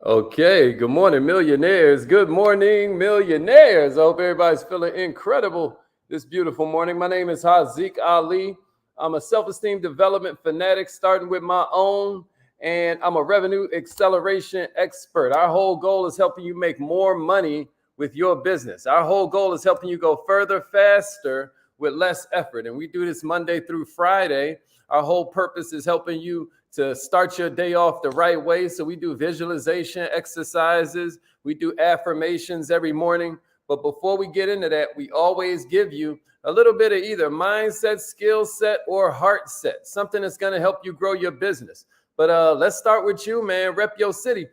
Okay, good morning, millionaires. Good morning, millionaires. I hope everybody's feeling incredible this beautiful morning. My name is Haziq Ali. I'm a self esteem development fanatic, starting with my own, and I'm a revenue acceleration expert. Our whole goal is helping you make more money with your business. Our whole goal is helping you go further, faster, with less effort. And we do this Monday through Friday. Our whole purpose is helping you to start your day off the right way. So we do visualization exercises, we do affirmations every morning. But before we get into that, we always give you a little bit of either mindset, skill set, or heart set, something that's going to help you grow your business. But let's start with you, man. Rep your city.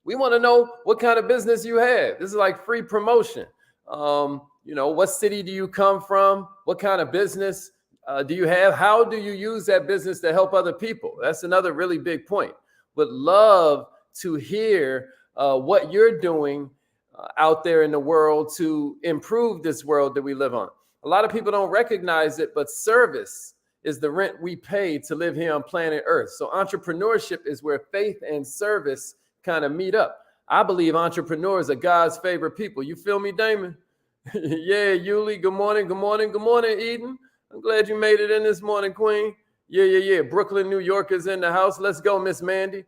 We want to know what kind of business you have. This is like free promotion. What city do you come from? What kind of business do you have? How do you use that business to help other people? That's another really big point. Would love to hear what you're doing out there in the world to improve this world that we live on. A lot of people don't recognize it, but service is the rent we pay to live here on planet Earth. So entrepreneurship is where faith and service kind of meet up. I believe entrepreneurs are God's favorite people. You feel me, Damon? Yeah, Yuli, good morning, good morning, good morning, Eden. I'm glad you made it in this morning, Queen. Yeah. Brooklyn, New York is in the house. Let's go, Miss Mandy.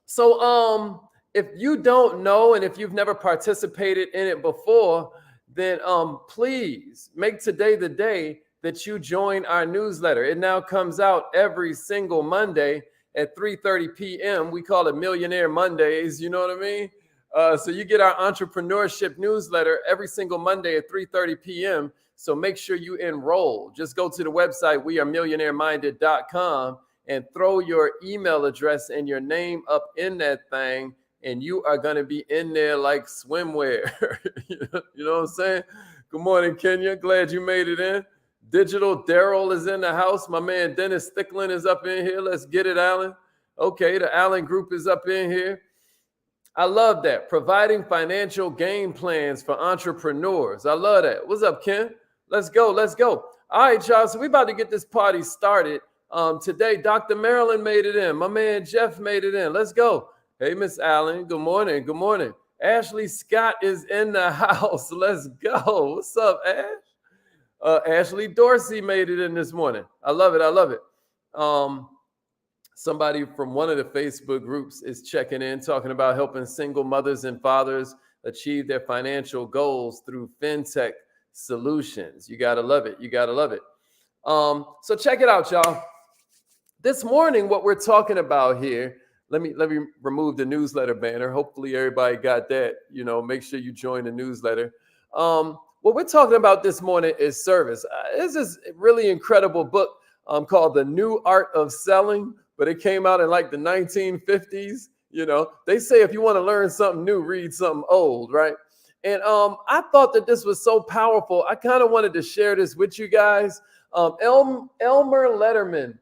So, if you don't know and if you've never participated in it before, then please make today the day that you join our newsletter. It now comes out every single Monday at 3:30 p.m. We call it Millionaire Mondays. You know what I mean? So you get our entrepreneurship newsletter every single Monday at 3:30 p.m. So make sure you enroll. Just go to the website, wearemillionaireminded.com, and throw your email address and your name up in that thing, and you are going to be in there like swimwear. You know what I'm saying? Good morning, Kenya. Glad you made it in. Digital Daryl is in the house. My man Dennis Thicklin is up in here. Let's get it, Alan. Okay, the Allen Group is up in here. I love that. Providing financial game plans for entrepreneurs. I love that. What's up, Ken? Let's go. Let's go. All right, y'all. So we about to get this party started. Today, Dr. Marilyn made it in. My man Jeff made it in. Let's go. Hey, Miss Allen. Good morning. Good morning. Ashley Scott is in the house. Let's go. What's up, Ash? Ashley Dorsey made it in this morning. I love it. I love it. Somebody from one of the Facebook groups is checking in, talking about helping single mothers and fathers achieve their financial goals through fintech solutions. You got to love it. You got to love it. So check it out, y'all. This morning, what we're talking about here, let me remove the newsletter banner. Hopefully everybody got that. Make sure you join the newsletter. What we're talking about this morning is service. This is a really incredible book called The New Art of Selling, but it came out in like the 1950s. They say if you want to learn something new, read something old, right? And I thought that this was so powerful. I kind of wanted to share this with you guys. Elmer Letterman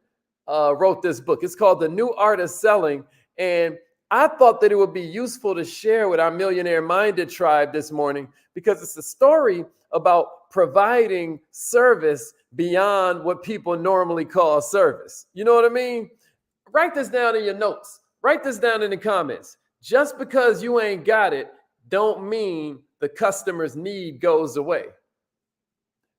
wrote this book. It's called The New Art of Selling. And I thought that it would be useful to share with our Millionaire Minded tribe this morning because it's a story about providing service beyond what people normally call service. You know what I mean? Write this down in your notes. Write this down in the comments. Just because you ain't got it, don't mean the customer's need goes away.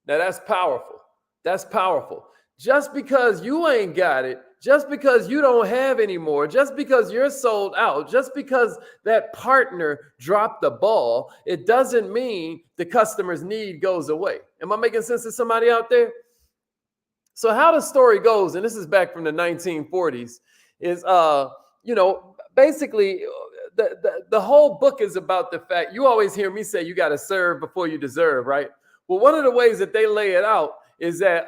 Now that's powerful. That's powerful. Just because you ain't got it, just because you don't have anymore, just because you're sold out, just because that partner dropped the ball, it doesn't mean the customer's need goes away. Am I making sense to somebody out there? So how the story goes, and this is back from the 1940s, is, basically the whole book is about the fact, you always hear me say you got to serve before you deserve, right? Well, one of the ways that they lay it out is that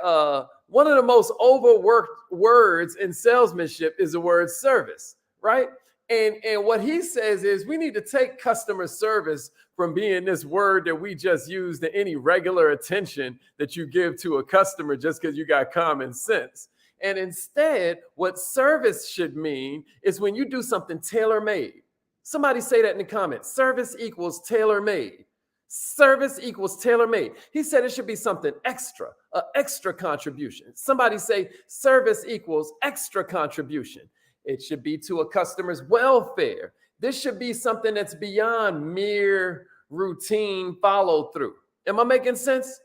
one of the most overworked words in salesmanship is the word service, right? And what he says is we need to take customer service from being this word that we just use to any regular attention that you give to a customer just because you got common sense. And instead, what service should mean is when you do something tailor-made. Somebody say that in the comments. Service equals tailor-made. Service equals tailor-made. He said it should be something extra, an extra contribution. Somebody say service equals extra contribution. It should be to a customer's welfare. This should be something that's beyond mere routine follow through. Am I making sense?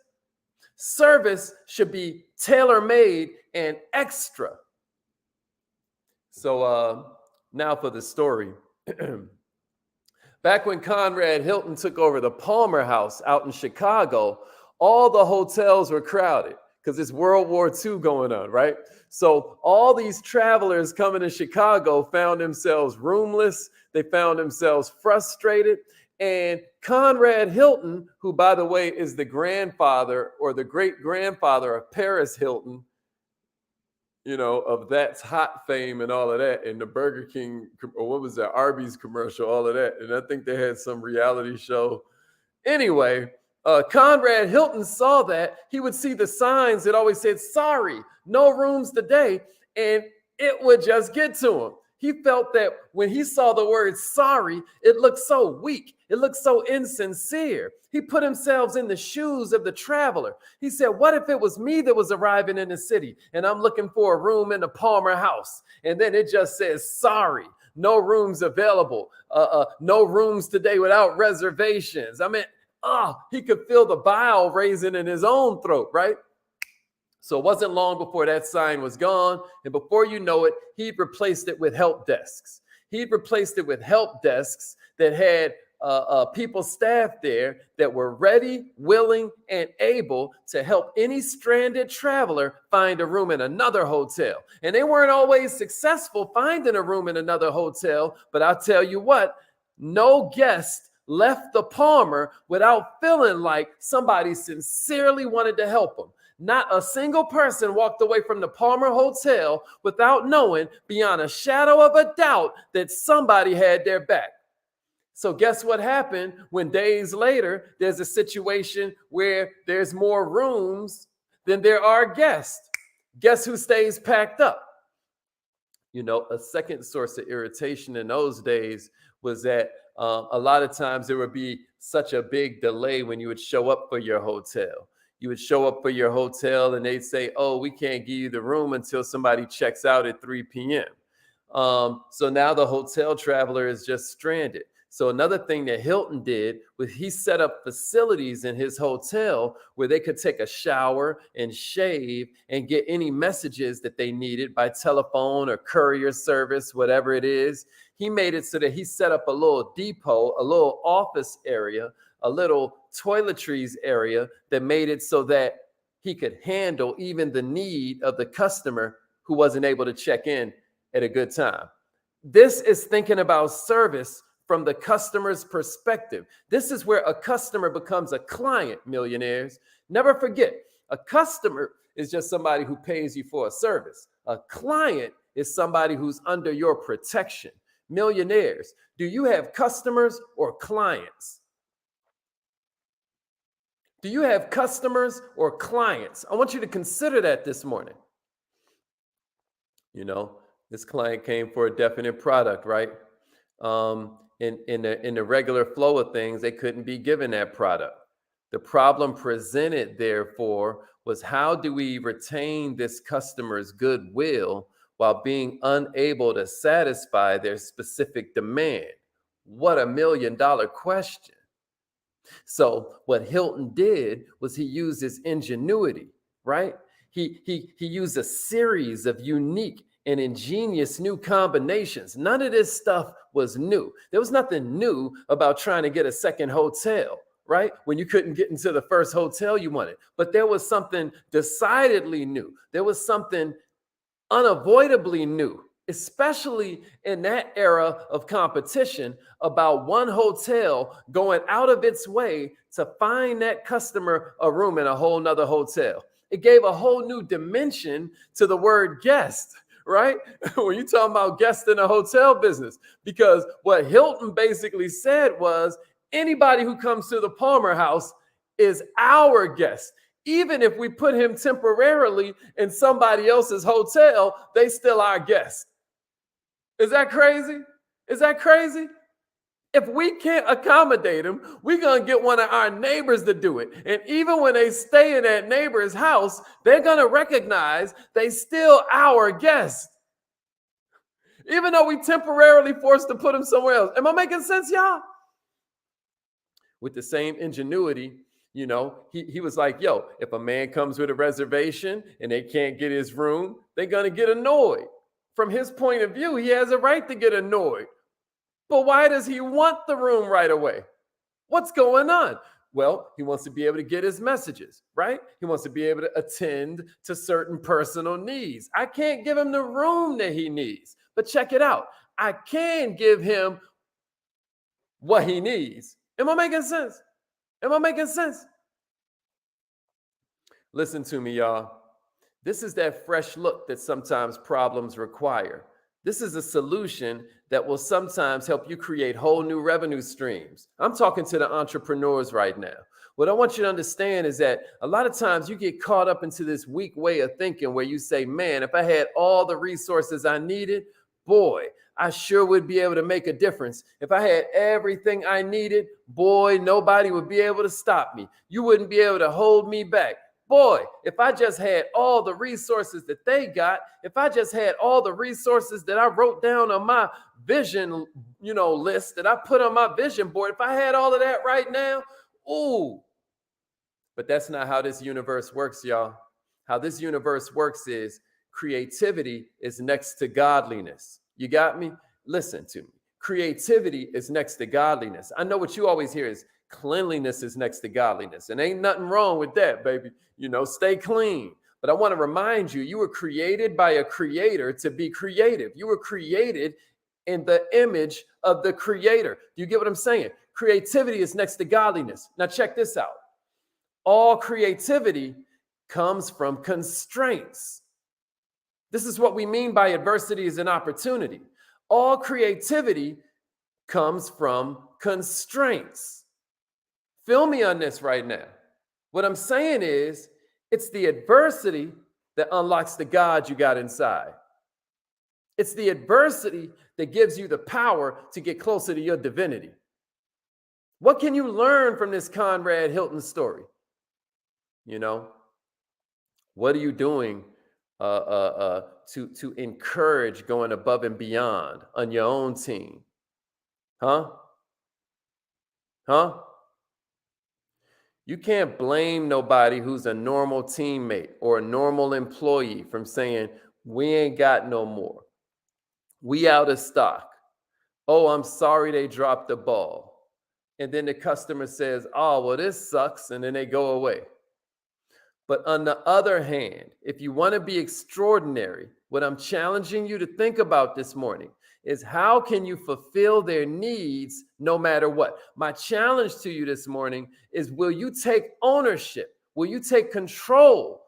Service should be tailor made and extra. So now for the story. Back when Conrad Hilton took over the Palmer House out in Chicago, all the hotels were crowded because it's World War II going on, right? So all these travelers coming to Chicago found themselves roomless. They found themselves frustrated. And Conrad Hilton, who, by the way, is the grandfather or the great-grandfather of Paris Hilton, you know, of That's Hot fame and all of that, and the Burger King, or what was that, Arby's commercial, all of that. And I think they had some reality show. Anyway, Conrad Hilton saw that. He would see the signs that always said, sorry, no rooms today. And it would just get to him. He felt that when he saw the word sorry, it looked so weak. It looked so insincere. He put himself in the shoes of the traveler. He said, what if it was me that was arriving in the city and I'm looking for a room in the Palmer House? And then it just says, sorry, no rooms available. No rooms today without reservations. I mean, he could feel the bile raising in his own throat, right? So it wasn't long before that sign was gone. And before you know it, he'd replaced it with help desks. He'd replaced it with help desks that had people staffed there that were ready, willing, and able to help any stranded traveler find a room in another hotel. And they weren't always successful finding a room in another hotel. But I'll tell you what, no guest left the Palmer without feeling like somebody sincerely wanted to help them. Not a single person walked away from the Palmer Hotel without knowing beyond a shadow of a doubt that somebody had their back. So guess what happened when days later, there's a situation where there's more rooms than there are guests? Guess who stays packed up? You know, a second source of irritation in those days was that a lot of times there would be such a big delay when you would show up for your hotel. You would show up for your hotel and they'd say, oh, we can't give you the room until somebody checks out at 3 p.m. So now the hotel traveler is just stranded. So another thing that Hilton did was he set up facilities in his hotel where they could take a shower and shave and get any messages that they needed by telephone or courier service, whatever it is. He made it so that he set up a little depot, a little office area, a little toiletries area that made it so that he could handle even the need of the customer who wasn't able to check in at a good time. This is thinking about service from the customer's perspective. This is where a customer becomes a client, millionaires. Never forget, a customer is just somebody who pays you for a service. A client is somebody who's under your protection. Millionaires, do you have customers or clients? Do you have customers or clients? I want you to consider that this morning. You know, this client came for a definite product, right? In the regular flow of things, they couldn't be given that product. The problem presented, therefore, was how do we retain this customer's goodwill while being unable to satisfy their specific demand? What a $1 million question. So what Hilton did was he used his ingenuity, right? He used a series of unique and ingenious new combinations. None of this stuff was new. There was nothing new about trying to get a second hotel, right? When you couldn't get into the first hotel you wanted. But there was something decidedly new. There was something unavoidably new, especially in that era of competition, about one hotel going out of its way to find that customer a room in a whole nother hotel. It gave a whole new dimension to the word guest, right? When you're talking about guests in a hotel business, because what Hilton basically said was anybody who comes to the Palmer House is our guest. Even if we put him temporarily in somebody else's hotel, they still our guest. Is that crazy? Is that crazy? If we can't accommodate them, we're going to get one of our neighbors to do it. And even when they stay in that neighbor's house, they're going to recognize they still our guest. Even though we temporarily forced to put him somewhere else. Am I making sense, y'all? With the same ingenuity, he was like, yo, if a man comes with a reservation and they can't get his room, they're going to get annoyed. From his point of view, he has a right to get annoyed. But why does he want the room right away? What's going on? Well, he wants to be able to get his messages, right? He wants to be able to attend to certain personal needs. I can't give him the room that he needs. But check it out. I can give him what he needs. Am I making sense? Am I making sense? Listen to me, y'all. This is that fresh look that sometimes problems require. This is a solution that will sometimes help you create whole new revenue streams. I'm talking to the entrepreneurs right now. What I want you to understand is that a lot of times you get caught up into this weak way of thinking where you say, man, if I had all the resources I needed, boy, I sure would be able to make a difference. If I had everything I needed, boy, nobody would be able to stop me. You wouldn't be able to hold me back. Boy, if I just had all the resources that they got, if I just had all the resources that I wrote down on my vision, list that I put on my vision board, if I had all of that right now, ooh. But that's not how this universe works, y'all. How this universe works is creativity is next to godliness. You got me? Listen to me. Creativity is next to godliness. I know what you always hear is cleanliness is next to godliness. And ain't nothing wrong with that, baby. Stay clean. But I want to remind you, you were created by a creator to be creative. You were created in the image of the creator. Do you get what I'm saying? Creativity is next to godliness. Now check this out. All creativity comes from constraints. This is what we mean by adversity is an opportunity. All creativity comes from constraints. Feel me on this right now. What I'm saying is, it's the adversity that unlocks the God you got inside. It's the adversity that gives you the power to get closer to your divinity. What can you learn from this Conrad Hilton story? What are you doing to encourage going above and beyond on your own team? Huh? You can't blame nobody who's a normal teammate or a normal employee from saying, we ain't got no more. We out of stock. Oh, I'm sorry they dropped the ball. And then the customer says, oh, well, this sucks. And then they go away. But on the other hand, if you want to be extraordinary, what I'm challenging you to think about this morning is how can you fulfill their needs no matter what? My challenge to you this morning is, will you take ownership? Will you take control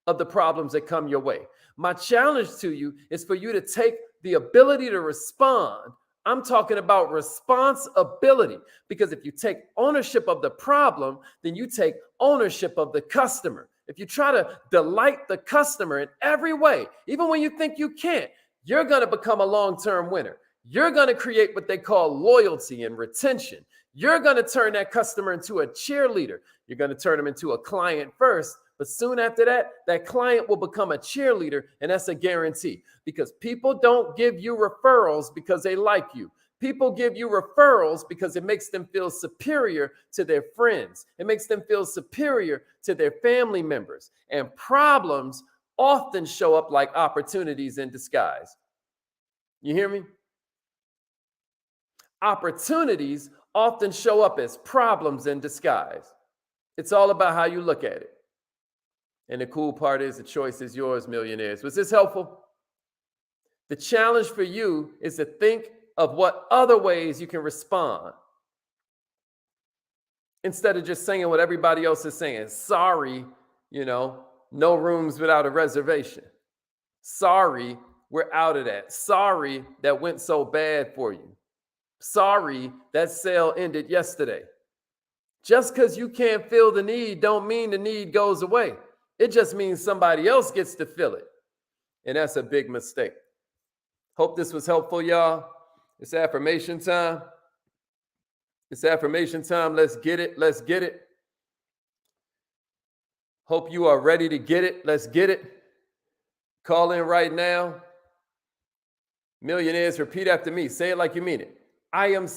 of the problems that come your way? My challenge to you is for you to take the ability to respond. I'm talking about responsibility, because if you take ownership of the problem, then you take ownership of the customer. If you try to delight the customer in every way, even when you think you can't, you're going to become a long-term winner. You're going to create what they call loyalty and retention. You're going to turn that customer into a cheerleader. You're going to turn them into a client first, but soon after that, that client will become a cheerleader, and that's a guarantee, because people don't give you referrals because they like you. People give you referrals because it makes them feel superior to their friends. It makes them feel superior to their family members. And problems often show up like opportunities in disguise. You hear me? Opportunities often show up as problems in disguise. It's all about how you look at it. And the cool part is the choice is yours, millionaires. Was this helpful? The challenge for you is to think of what other ways you can respond, instead of just saying what everybody else is saying. Sorry, no rooms without a reservation. Sorry, we're out of that. Sorry, that went so bad for you. Sorry, that sale ended yesterday. Just because you can't feel the need don't mean the need goes away. It just means somebody else gets to feel it. And that's a big mistake. Hope this was helpful, y'all. It's affirmation time. It's affirmation time. Let's get it. Let's get it. Hope you are ready to get it. Let's get it. Call in right now. Millionaires, repeat after me. Say it like you mean it. I am